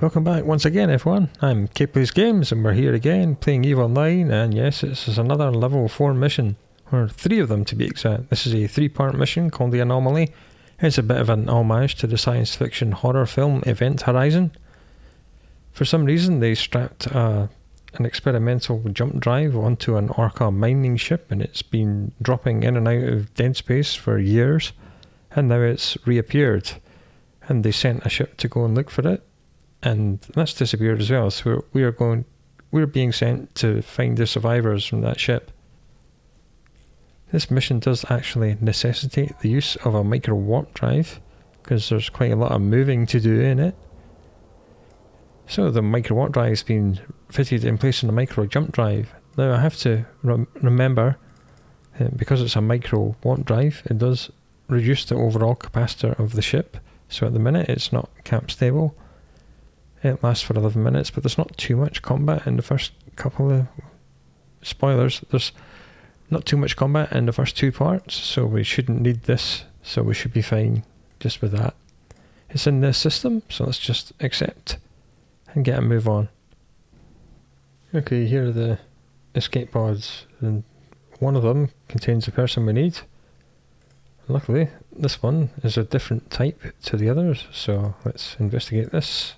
Welcome back once again, everyone. I'm Plays Games, and we're here again playing EVE Online. And yes, this is another level 4 mission, or 3 of them to be exact. This is a 3-part mission called the Anomaly. It's a bit of an homage to the science fiction horror film Event Horizon. For some reason, they strapped an experimental jump drive onto an Orca mining ship, and it's been dropping in and out of dead space for years, and now it's reappeared. And they sent a ship to go and look for it, and that's disappeared as well. So we're being sent to find the survivors from that ship. This mission does actually necessitate the use of a micro warp drive, because there's quite a lot of moving to do in it. So the micro warp drive has been fitted in place in a micro jump drive. Now I have to remember, because it's a micro warp drive, it does reduce the overall capacitor of the ship. So at the minute it's not cap stable. It lasts for 11 minutes, but there's not too much combat in the first couple of... Spoilers, there's not too much combat in the first 2 parts, so we shouldn't need this, so we should be fine just with that. It's in this system, so let's just accept and get a move on. Okay, here are the escape pods, and one of them contains the person we need. Luckily, this one is a different type to the others, so let's investigate this.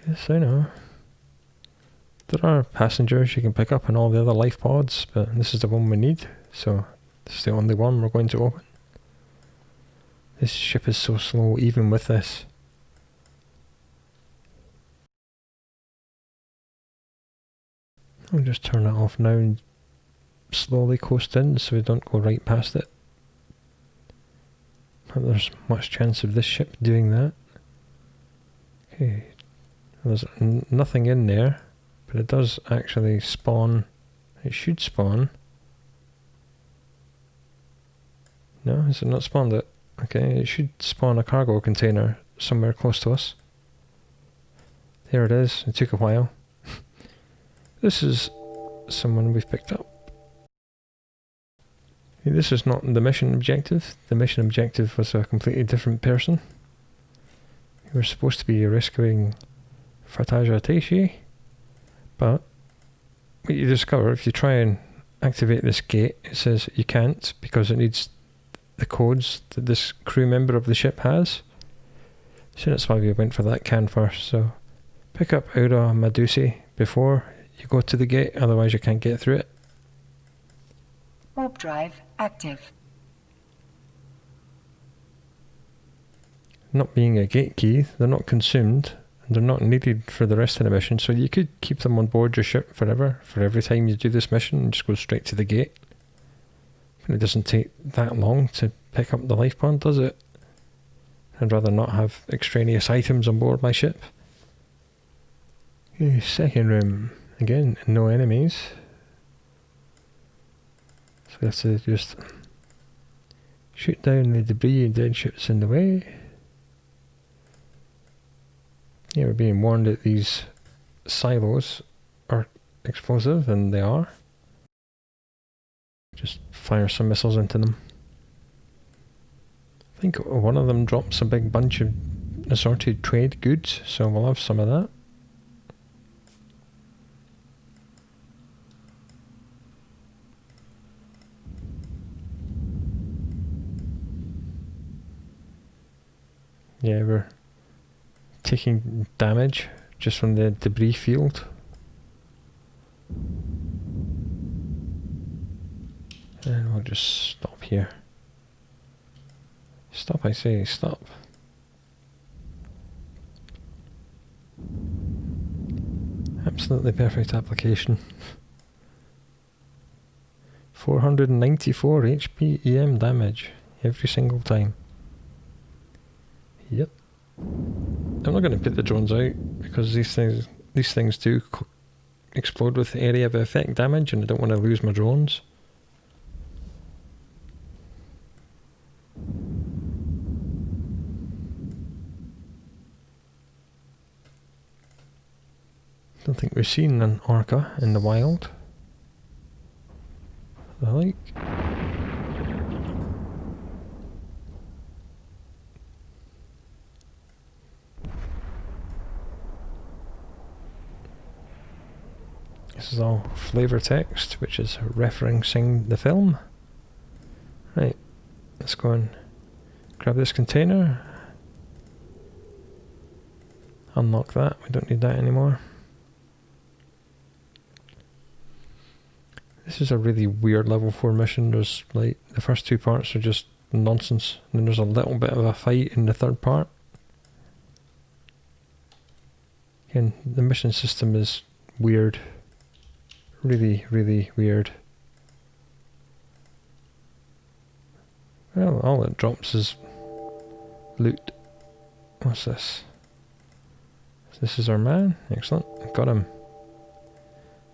Yes, I know. There are passengers you can pick up in all the other life pods, but this is the one we need, so this is the only one we're going to open. This ship is so slow, even with this. I'll just turn it off now and slowly coast in so we don't go right past it. But there's much chance of this ship doing that. Okay. There's nothing in there, but it does actually spawn. It should spawn. No, has it not spawned it? Okay, it should spawn a cargo container somewhere close to us. There it is. It took a while. This is someone we've picked up. Okay, this is not the mission objective. The mission objective was a completely different person. We were supposed to be rescuing Fataja Teishi, but what you discover if you try and activate this gate, it says you can't because it needs the codes that this crew member of the ship has. So that's why we went for that can first. So pick up Aura Madusi before you go to the gate, otherwise you can't get through it. Warp drive active. Not being a gate key, they're not consumed. They're not needed for the rest of the mission, so you could keep them on board your ship forever, for every time you do this mission, and just go straight to the gate. And it doesn't take that long to pick up the life pod, does it? I'd rather not have extraneous items on board my ship. Okay, second room. Again, no enemies. So we have to just shoot down the debris and dead ships in the way. Yeah, we're being warned that these silos are explosive, and they are. Just fire some missiles into them. I think one of them drops a big bunch of assorted trade goods, so we'll have some of that. Yeah, we're taking damage just from the debris field. And we'll just stop here. Stop, I say, stop. Absolutely perfect application. 494 HP EM damage every single time. Yep. I'm not going to put the drones out because these things do explode with area of effect damage, and I don't want to lose my drones. Don't think we've seen an orca in the wild. I like. This is all flavor text, which is referencing the film. Right, let's go and grab this container. Unlock that, we don't need that anymore. This is a really weird level 4 mission. There's like, the first two parts are just nonsense, and then there's a little bit of a fight in the third part. Again, the mission system is weird. Really, really weird. Well, all it drops is loot. What's this? This is our man. Excellent. Got him.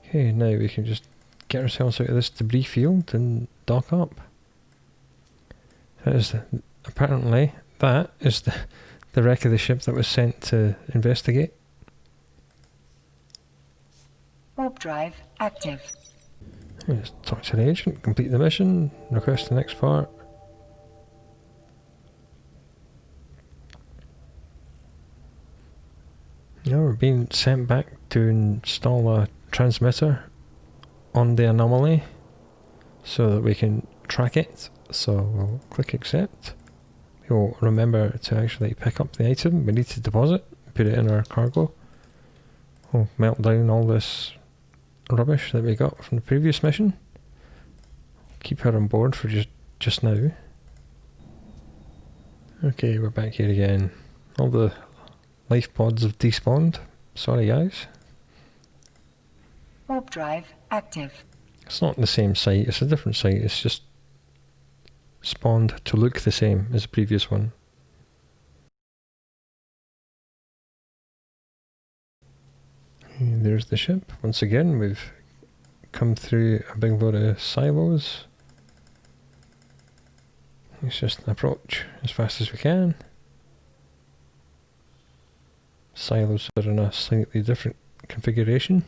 Okay, now we can just get ourselves out of this debris field and dock up. That is apparently that is the wreck of the ship that was sent to investigate. Warp drive active. Let's talk to the agent, complete the mission, request the next part. Now we're being sent back to install a transmitter on the Anomaly so that we can track it. So we'll click accept. We'll remember to actually pick up the item we need to deposit, put it in our cargo. We'll melt down all this rubbish that we got from the previous mission. Keep her on board for just now. Okay, we're back here again. All the life pods have despawned. Sorry guys. Warp drive active. It's not the same site, it's a different site, it's just spawned to look the same as the previous one. And there's the ship. Once again, we've come through a big load of silos. Let's just approach as fast as we can. Silos are in a slightly different configuration.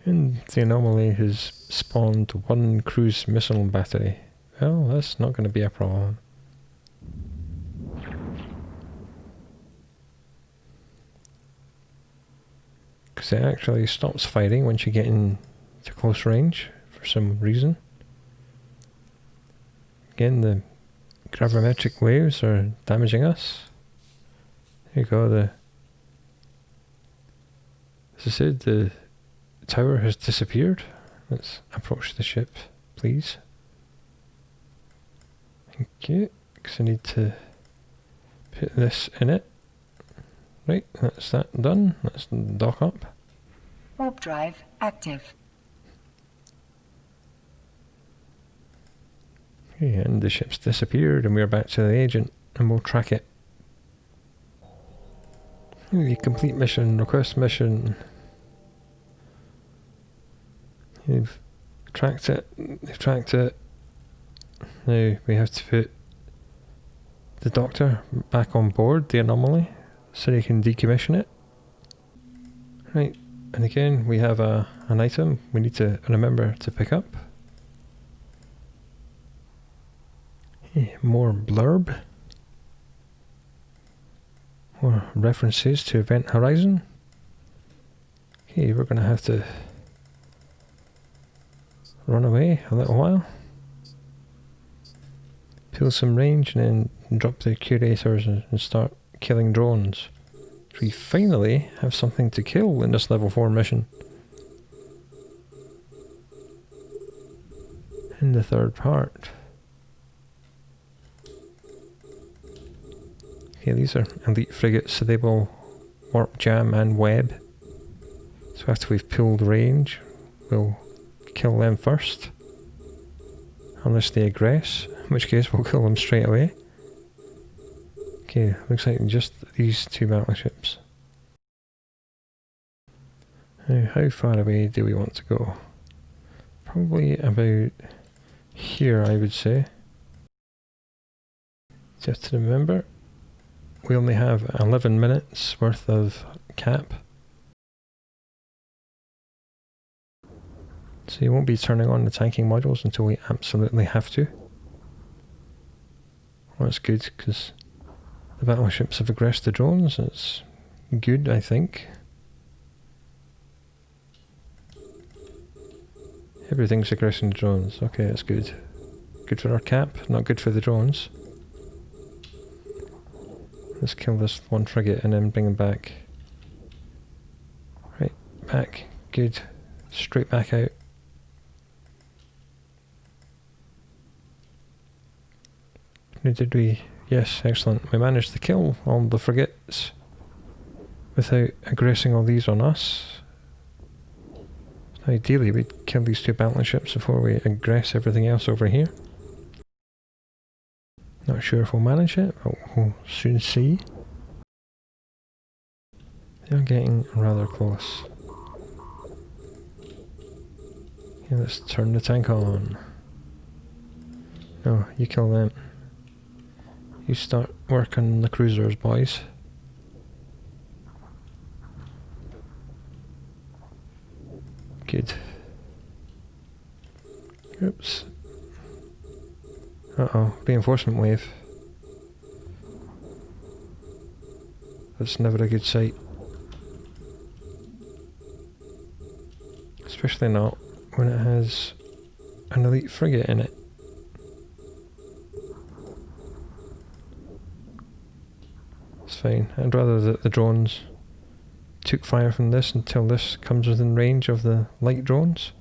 And the Anomaly has spawned one cruise missile battery. Well, that's not going to be a problem. Because it actually stops firing once you get into close range for some reason. Again, the gravimetric waves are damaging us. There you go, as I said, the tower has disappeared. Let's approach the ship, please. Thank you, because I need to put this in it. Right, that's that done. Let's dock up. Warp drive active. Okay, and the ship's disappeared and we're back to the agent and we'll track it. The complete mission, request mission. They've tracked it, Now we have to put the doctor back on board the Anomaly so they can decommission it. Right, and again we have an item we need to remember to pick up. More blurb. More references to Event Horizon. Okay, we're going to have to run away a little while. Peel some range and then drop the curators and start killing drones. So we finally have something to kill in this level 4 mission. In the third part. Okay, these are elite frigates, so they will warp, jam and web. So after we've pulled range, we'll kill them first. Unless they aggress, in which case we'll kill them straight away. Okay, looks like just these two battleships. Now, how far away do we want to go? Probably about here, I would say. Just to remember, we only have 11 minutes worth of cap. So you won't be turning on the tanking modules until we absolutely have to. Well, that's good, because the battleships have aggressed the drones. That's good, I think. Everything's aggressing the drones. Okay, that's good. Good for our cap, not good for the drones. Let's kill this one frigate and then bring him back. Right, back. Good. Straight back out. How did we? Yes, excellent. We managed to kill all the frigates without aggressing all these on us. Ideally, we'd kill these two battleships before we aggress everything else over here. Not sure if we'll manage it, but we'll soon see. They're getting rather close. Okay, let's turn the tank on. No, you kill them. You start working on the cruisers, boys. Good. Oops. Uh-oh, reinforcement wave. That's never a good sight. Especially not when it has an elite frigate in it. It's fine. I'd rather that the drones took fire from this until this comes within range of the light drones.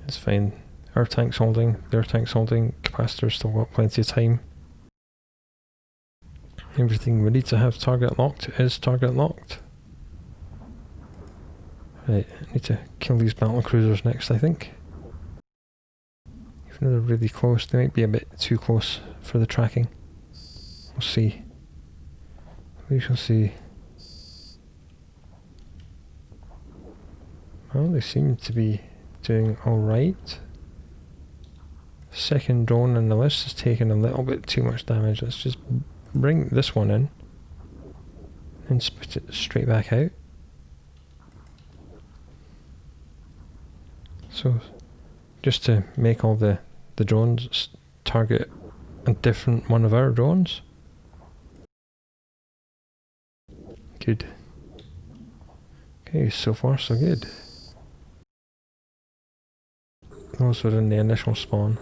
It's fine. Our tank's holding, their tank's holding, capacitor's still got plenty of time. Everything we need to have target locked is target locked. Right, I need to kill these battle cruisers next, I think. Even though they're really close, they might be a bit too close for the tracking. We'll see. We shall see. Well, they seem to be doing alright. Second drone on the list is taking a little bit too much damage. Let's just bring this one in and spit it straight back out. So, just to make all the drones target a different one of our drones. Good. Okay, so far so good. Those were in the initial spawn.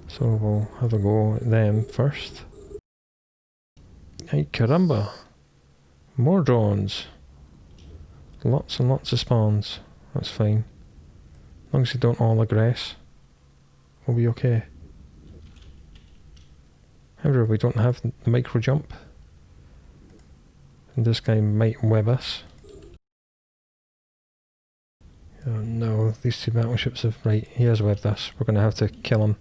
So we'll have a go at them first. Ay caramba! More drones! Lots and lots of spawns. That's fine. As long as they don't all aggress, we'll be okay. However, we don't have the micro jump. And this guy might web us. Oh no, these two battleships have... Right, he has webbed us. We're going to have to kill him.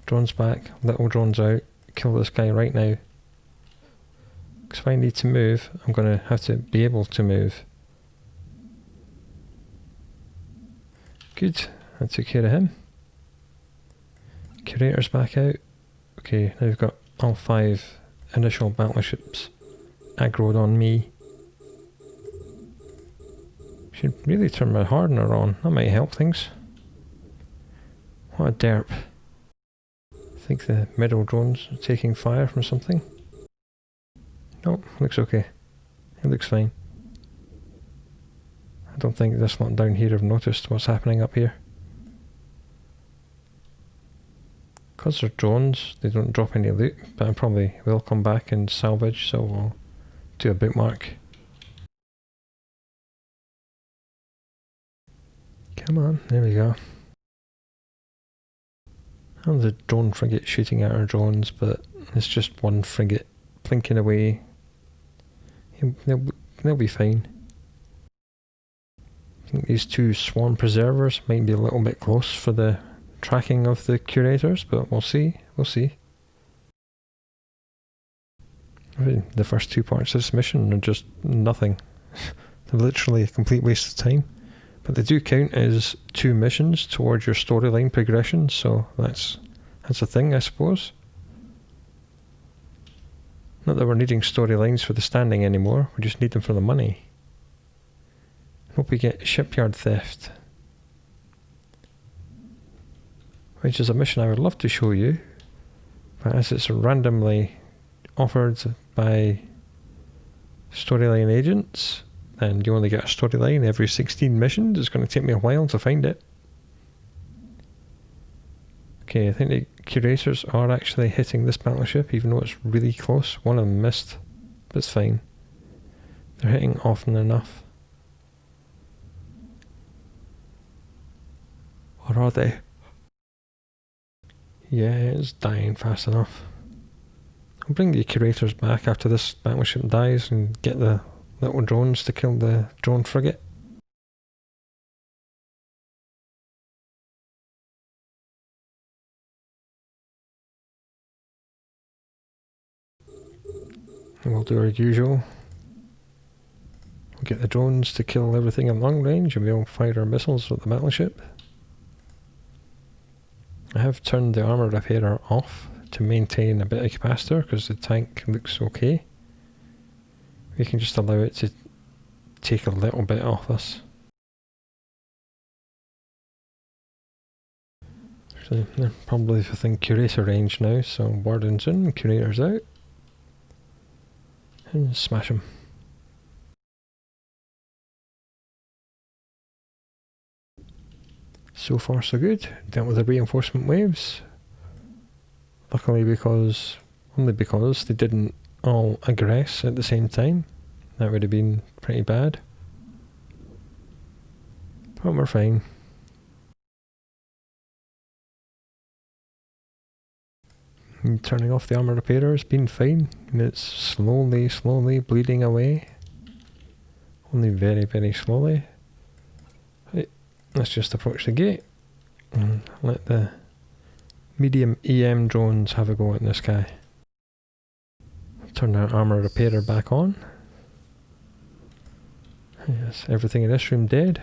Drones back, little drones out. Kill this guy right now. Because if I need to move, I'm going to have to be able to move. Good, I took care of him. Curator's back out. Okay, now we've got all 5 initial battleships aggroed on me. Should really turn my hardener on, that might help things. What a derp. I think the middle drones are taking fire from something. Nope, looks okay. It looks fine. I don't think this lot down here have noticed what's happening up here. Because they're drones, they don't drop any loot, but I probably will come back and salvage, so we'll do a bookmark. Come on, there we go. And the drone frigate shooting at our drones, but it's just one frigate plinking away. They'll be fine. I think these 2 swarm preservers might be a little bit close for the tracking of the curators, but we'll see. We'll see. I mean, the first 2 parts of this mission are just nothing. They're literally a complete waste of time. But they do count as 2 missions towards your storyline progression, so that's a thing, I suppose. Not that we're needing storylines for the standing anymore, we just need them for the money. Hope we get shipyard theft, which is a mission I would love to show you, but as it's randomly offered by storyline agents, and you only get a storyline every 16 missions. It's going to take me a while to find it. Okay, I think the curators are actually hitting this battleship, even though it's really close. One of them missed, but it's fine. They're hitting often enough. Or are they? Yeah, it's dying fast enough. I'll bring the curators back after this battleship dies and get the little drones to kill the drone frigate. And we'll do our usual. We'll get the drones to kill everything at long range and we'll fire our missiles at the battleship. I have turned the armour repairer off to maintain a bit of capacitor because the tank looks okay. We can just allow it to take a little bit off us. So they're probably within curator range now, so wardens in, curators out. And smash them. So far so good. Dealt with the reinforcement waves. Luckily only because they didn't all aggress at the same time. That would have been pretty bad. But we're fine. And turning off the armour repairer has been fine. And it's slowly bleeding away. Only very, very slowly. Right, let's just approach the gate and let the medium EM drones have a go at this guy. Turn our armour repairer back on. Yes, everything in this room dead.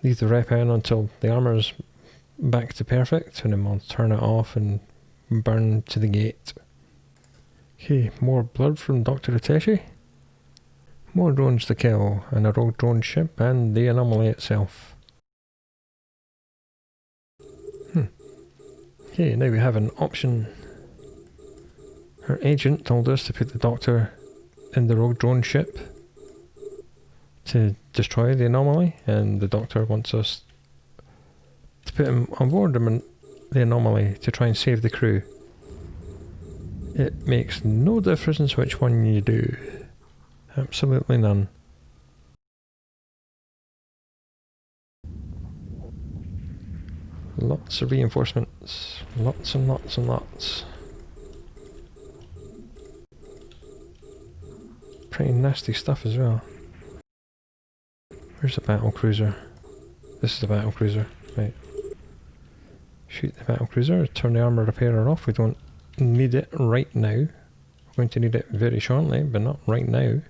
Leave the rep on until the armour's back to perfect, and then we'll turn it off and burn to the gate. Okay, more blood from Dr. Ateshi. More drones to kill, and a rogue drone ship, and the Anomaly itself. Okay, now we have an option. Our agent told us to put the Doctor in the rogue drone ship to destroy the Anomaly, and the Doctor wants us to put him on board the Anomaly to try and save the crew. It makes no difference which one you do. Absolutely none. Lots of reinforcements. Lots and lots and lots. Pretty nasty stuff as well. Where's the battle cruiser? This is the battle cruiser. Right. Shoot the battle cruiser, turn the armour repairer off. We don't need it right now. We're going to need it very shortly, but not right now.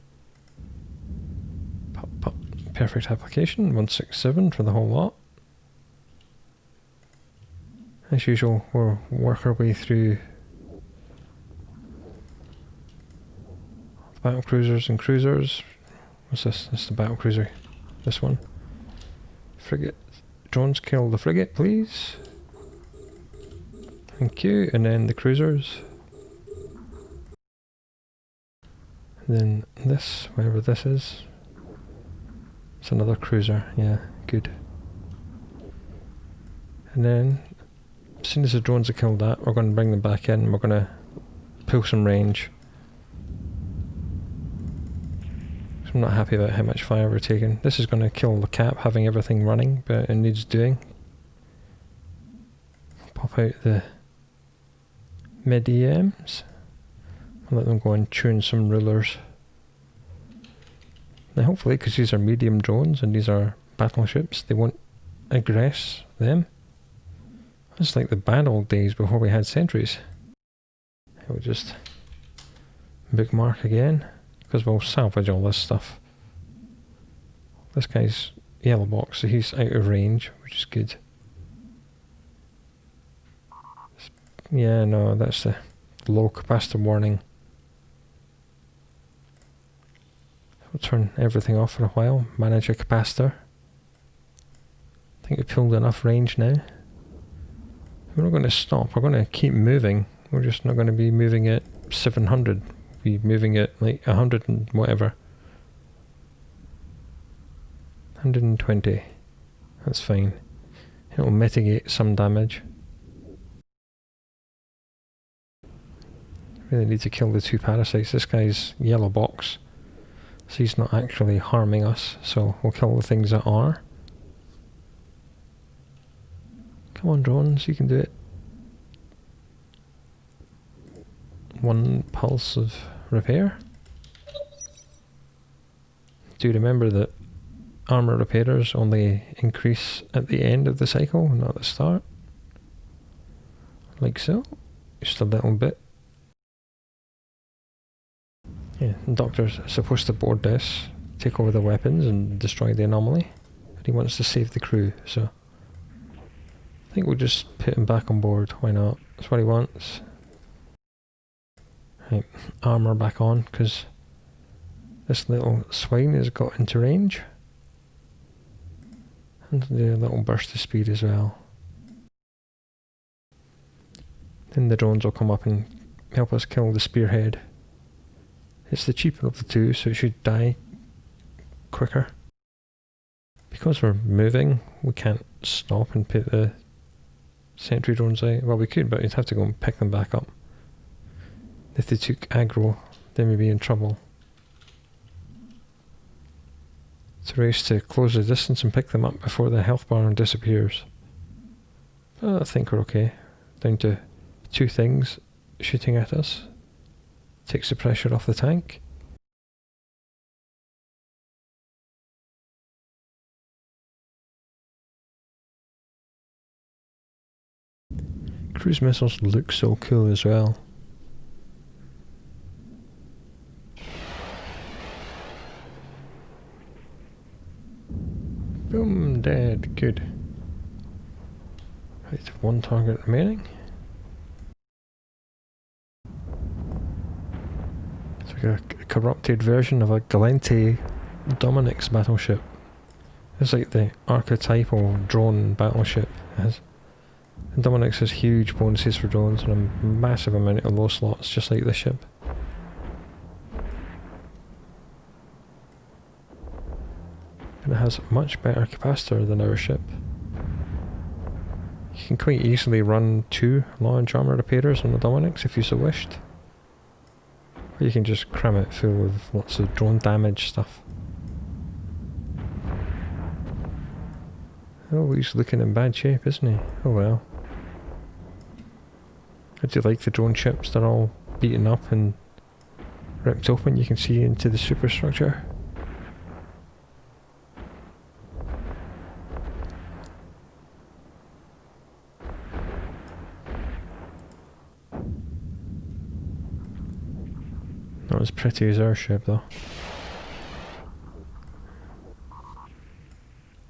Pop, pop. Perfect application, 167 for the whole lot. As usual, we'll work our way through the battle cruisers and cruisers. What's this? This is the battle cruiser. This one. Frigate. Drones kill the frigate, please. Thank you. And then the cruisers. And then this, whatever this is. It's another cruiser. Yeah, good. And then, as soon as the drones have killed that, we're going to bring them back in and we're going to pull some range. I'm not happy about how much fire we're taking. This is going to kill the cap having everything running, but it needs doing. Pop out the mid EMs. Let them go and tune some rulers. Now hopefully, because these are medium drones and these are battleships, they won't aggress them. It's like the bad old days before we had sentries. We'll just bookmark again, because we'll salvage all this stuff. This guy's yellow box, so he's out of range, which is good. Yeah, no, that's the low capacitor warning. We'll turn everything off for a while, manage a capacitor. I think we pulled enough range now. We're not going to stop, we're going to keep moving. We're just not going to be moving at 700. We'll be moving at like 100 and whatever. 120. That's fine. It'll mitigate some damage. Really need to kill the 2 parasites. This guy's yellow box, so he's not actually harming us, so we'll kill the things that are. Come on, drones, you can do it. 1 pulse of repair. Do remember that armour repairers only increase at the end of the cycle, not at the start. Like so. Just a little bit. Yeah, the doctor's supposed to board this, take over the weapons and destroy the anomaly. But he wants to save the crew, so I think we'll just put him back on board. Why not? That's what he wants. Right, armour back on, because this little swine has got into range. And do a little burst of speed as well. Then the drones will come up and help us kill the spearhead. It's the cheaper of the 2, so it should die quicker. Because we're moving, we can't stop and put the sentry drones out. Well, we could, but you'd have to go and pick them back up. If they took aggro, then we'd be in trouble. It's a race to close the distance and pick them up before the health bar disappears. But I think we're okay. Down to 2 things shooting at us. Takes the pressure off the tank. Cruise missiles look so cool as well. Boom, dead, good. Right, 1 target remaining. It's like a corrupted version of a Galente Dominic's battleship. It's like the archetypal drone battleship. And Dominic's has huge bonuses for drones and a massive amount of low slots, just like this ship. And it has a much better capacitor than our ship. You can quite easily run 2 large armour repairers on the Dominic's if you so wished. Or you can just cram it full with lots of drone damage stuff. Oh, he's looking in bad shape, isn't he? Oh well. I do like the drone ships, they're all beaten up and ripped open, you can see into the superstructure. Not as pretty as our ship though.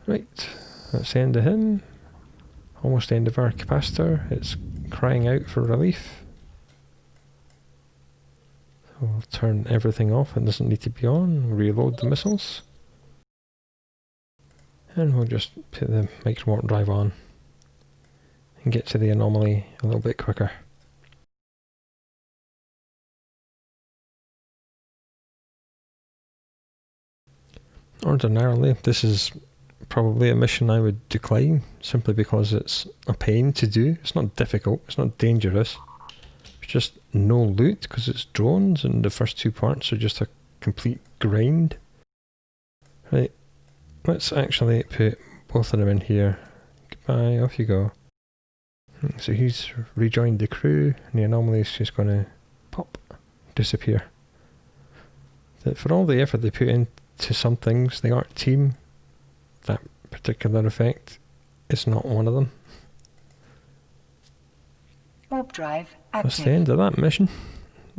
Right, that's the end of him. Almost the end of our capacitor. It's crying out for relief. So we'll turn everything off, it doesn't need to be on. Reload the missiles. And we'll just put the micro warp drive on and get to the anomaly a little bit quicker. Ordinarily, this is probably a mission I would decline, simply because it's a pain to do. It's not difficult, it's not dangerous. It's just no loot, because it's drones, and the first 2 parts are just a complete grind. Right, let's actually put both of them in here. Goodbye, off you go. So he's rejoined the crew, and the anomaly is just going to pop, disappear. For all the effort they put into some things, the art team, that particular effect is not one of them. Warp drive active. That's the end of that mission.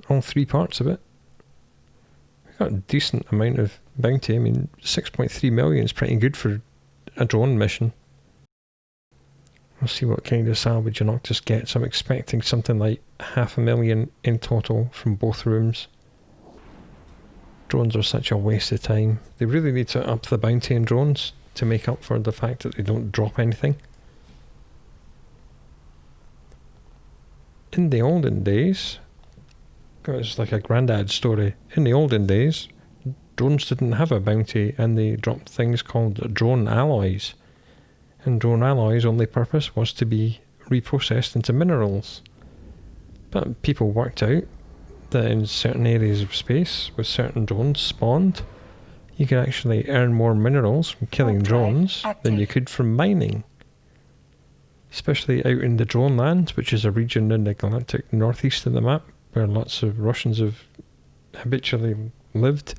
All 3 parts of it. We got a decent amount of bounty. I mean, 6.3 million is pretty good for a drone mission. We'll see what kind of salvage Noctis gets. I'm expecting something like 500,000 in total from both rooms. Drones are such a waste of time. They really need to up the bounty in drones to make up for the fact that they don't drop anything. In the olden days, it's like a granddad story. In the olden days, drones didn't have a bounty, and they dropped things called drone alloys. And drone alloys' only purpose was to be reprocessed into minerals. But people worked out that in certain areas of space, with certain drones spawned, you could actually earn more minerals from killing drones than you could from mining. Especially out in the drone land, which is a region in the galactic northeast of the map, where lots of Russians have habitually lived.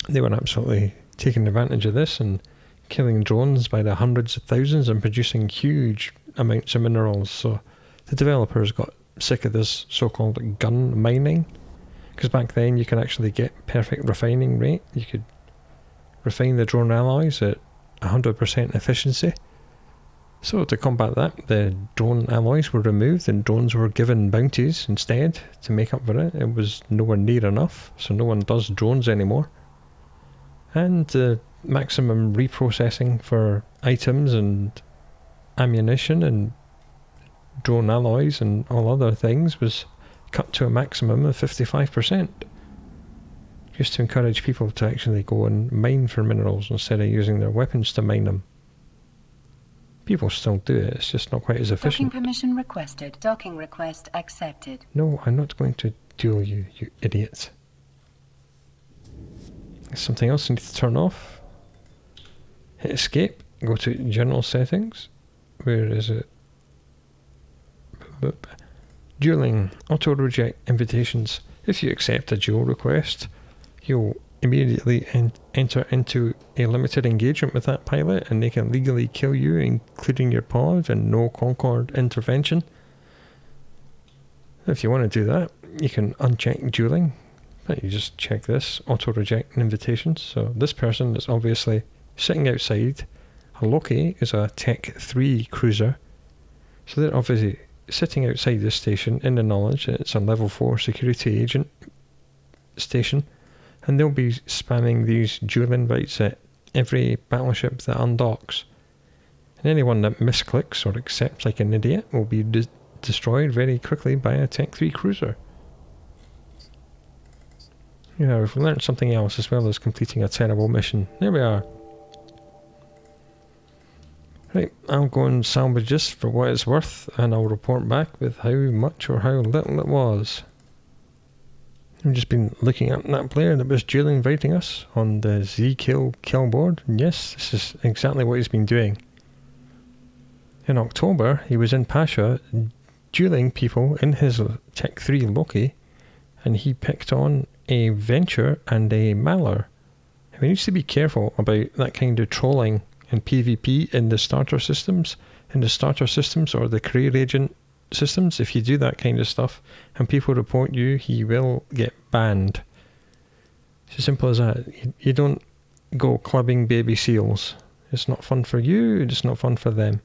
They were absolutely taking advantage of this and killing drones by the hundreds of thousands and producing huge amounts of minerals. So the developers got sick of this so-called gun mining, because back then you could actually get perfect refining rate. You could refine the drone alloys at 100% efficiency. So to combat that, the drone alloys were removed and drones were given bounties instead to make up for it. It was nowhere near enough, so no one does drones anymore. And maximum reprocessing for items and ammunition and drone alloys and all other things was cut to a maximum of 55%. Just to encourage people to actually go and mine for minerals instead of using their weapons to mine them. People still do it, it's just not quite as efficient. Docking permission requested. Docking request accepted. No, I'm not going to duel you, you idiot. There's something else I need to turn off. Hit escape, go to general settings. Where is it? Dueling. Auto reject invitations. If you accept a duel request, you'll immediately enter into a limited engagement with that pilot, and they can legally kill you, including your pod, and no Concord intervention. If you want to do that, you can uncheck dueling, but you just check this, auto reject invitations. So this person is obviously sitting outside. A Loki is a Tech 3 cruiser, so they're obviously sitting outside this station in the knowledge that it's a level 4 security agent station, and they'll be spamming these duel invites at every battleship that undocks. And anyone that misclicks or accepts like an idiot will be destroyed very quickly by a Tech 3 cruiser. Yeah, we've learned something else as well as completing a terrible mission. There we are. Right, I'll go and salvage this for what it's worth, and I'll report back with how much or how little it was. I've just been looking at that player that was dual inviting us on the Zkill kill board, and yes, this is exactly what he's been doing. In October, he was in Pasha dueling people in his Tech 3 Loki, and he picked on a Venture and a Maller. He needs to be careful about that kind of trolling and PvP in the starter systems. In the starter systems or the career agent systems, if you do that kind of stuff and people report you, he will get banned. It's as simple as that. You don't go clubbing baby seals. It's not fun for you, it's not fun for them.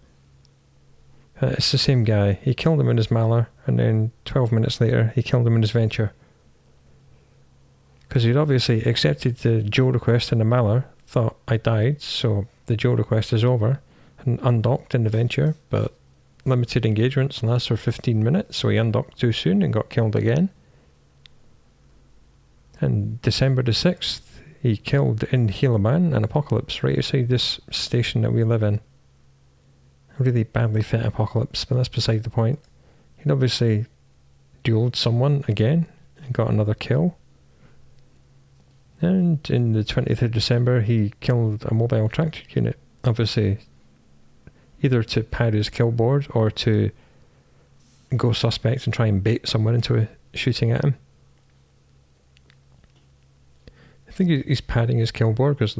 It's the same guy. He killed him in his Maller, and then 12 minutes later he killed him in his Venture. Because he'd obviously accepted the Joe request in the Maller, thought I died, so the Joe request is over, and undocked in the Venture, but limited engagements last for 15 minutes, so he undocked too soon and got killed again. And December the 6th, he killed in Helaman an Apocalypse right outside this station that we live in. A really badly fit Apocalypse, but that's beside the point. He'd obviously dueled someone again and got another kill. And in the 20th of December, he killed a mobile tractor unit. Obviously, either to pad his kill board or to go suspect and try and bait someone into shooting at him. I think he's padding his kill board because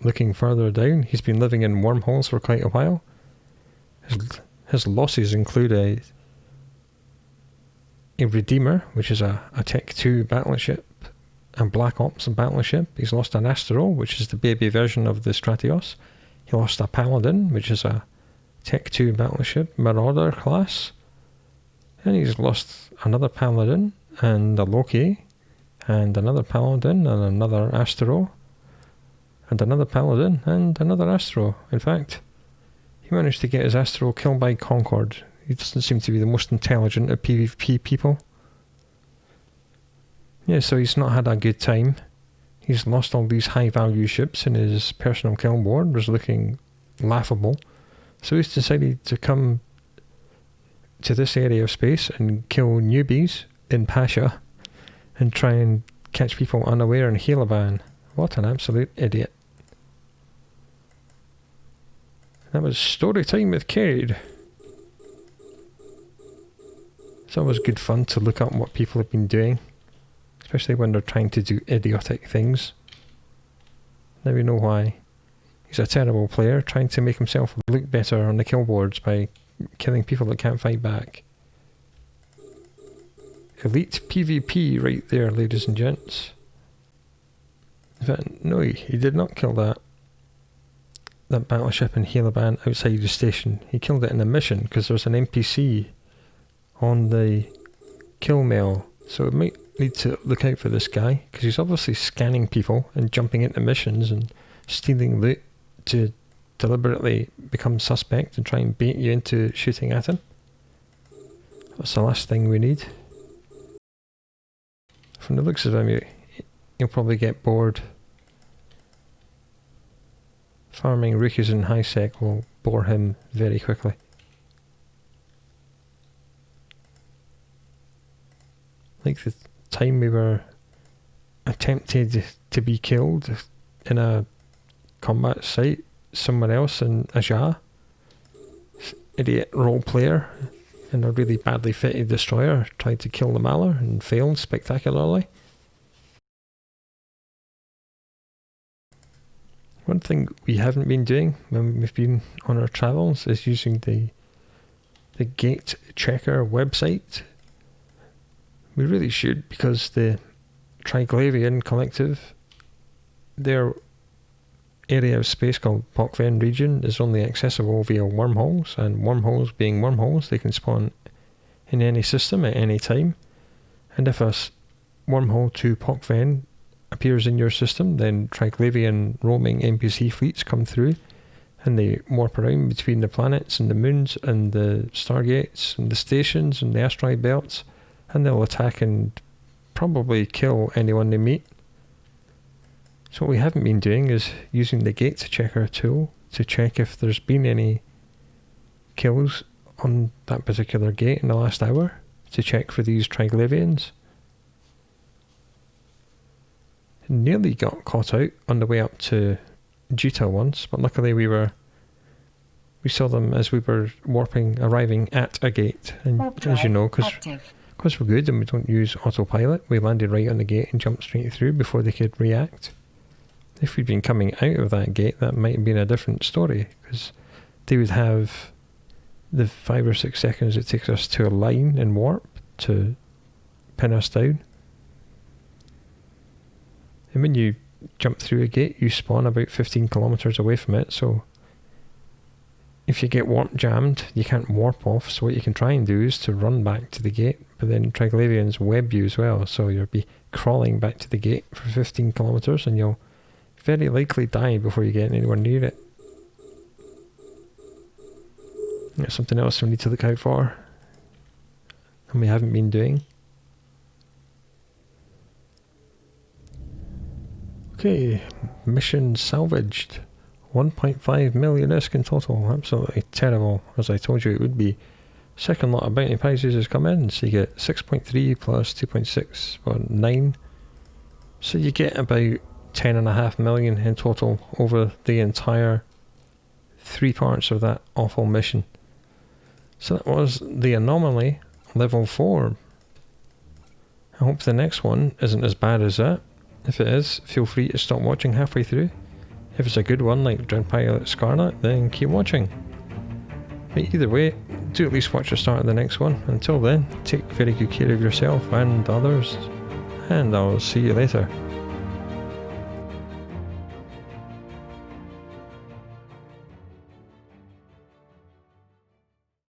looking further down, he's been living in wormholes for quite a while. His losses include a Redeemer, which is a Tech 2 battleship, and Black Ops battleship. He's lost an Astro, which is the baby version of the Stratios. He lost a Paladin, which is a Tech 2 battleship, Marauder class. And he's lost another Paladin, and a Loki, and another Paladin, and another Astro, and another Paladin, and another Astro. In fact, he managed to get his Astro killed by Concord. He doesn't seem to be the most intelligent of PvP people. Yeah, so he's not had a good time. He's lost all these high value ships and his personal kill board was looking laughable. So he's decided to come to this area of space and kill newbies in Pasha and try and catch people unaware in Helaban. What an absolute idiot. That was story time with Cade. It's always good fun to look up what people have been doing, especially when they're trying to do idiotic things. Now we know why. He's a terrible player, trying to make himself look better on the kill boards by killing people that can't fight back. Elite PvP right there, ladies and gents. In fact, no, he did not kill that battleship in Helaban outside the station. He killed it in a mission because there's an NPC on the kill mail. So it might need to look out for this guy because he's obviously scanning people and jumping into missions and stealing loot to deliberately become suspect and try and bait you into shooting at him. That's the last thing we need. From the looks of him, he'll probably get bored. Farming rookies in highsec will bore him very quickly. Like the time we were attempted to be killed in a combat site somewhere else in Aja. Idiot role player in a really badly fitted destroyer tried to kill the Maller and failed spectacularly. One thing we haven't been doing when we've been on our travels is using the gate checker website. We really should, because the Triglavian collective, their area of space called Pokven region is only accessible via wormholes, and wormholes being wormholes, they can spawn in any system at any time. And if a wormhole to Pokven appears in your system, then Triglavian roaming NPC fleets come through and they warp around between the planets and the moons and the stargates and the stations and the asteroid belts, and they'll attack and probably kill anyone they meet. So what we haven't been doing is using the gate checker tool to check if there's been any kills on that particular gate in the last hour, to check for these Triglavians. Nearly got caught out on the way up to Jita once, but luckily we saw them as we were arriving at a gate, and as you know, because we're good and we don't use autopilot, we landed right on the gate and jumped straight through before they could react. If we'd been coming out of that gate, that might have been a different story, because they would have the 5 or 6 seconds it takes us to align and warp to pin us down. And when you jump through a gate, you spawn about 15 kilometers away from it, so if you get warp jammed, you can't warp off, so what you can try and do is to run back to the gate, but then Triglavians web you as well, so you'll be crawling back to the gate for 15 kilometers and you'll very likely die before you get anywhere near it. That's something else we need to look out for, and we haven't been doing. Okay, mission salvaged. 1.5 million ISK in total. Absolutely terrible. As I told you it would be. Second lot of bounty prizes has come in, so you get 6.3 plus 2.6, or 9. So you get about 10.5 million in total over the entire 3 parts of that awful mission. So that was the Anomaly level 4. I hope the next one isn't as bad as that. If it is, feel free to stop watching halfway through. If it's a good one like Drowned Pilot Scarlet, then keep watching. But either way, do at least watch the start of the next one. Until then, take very good care of yourself and others, and I'll see you later.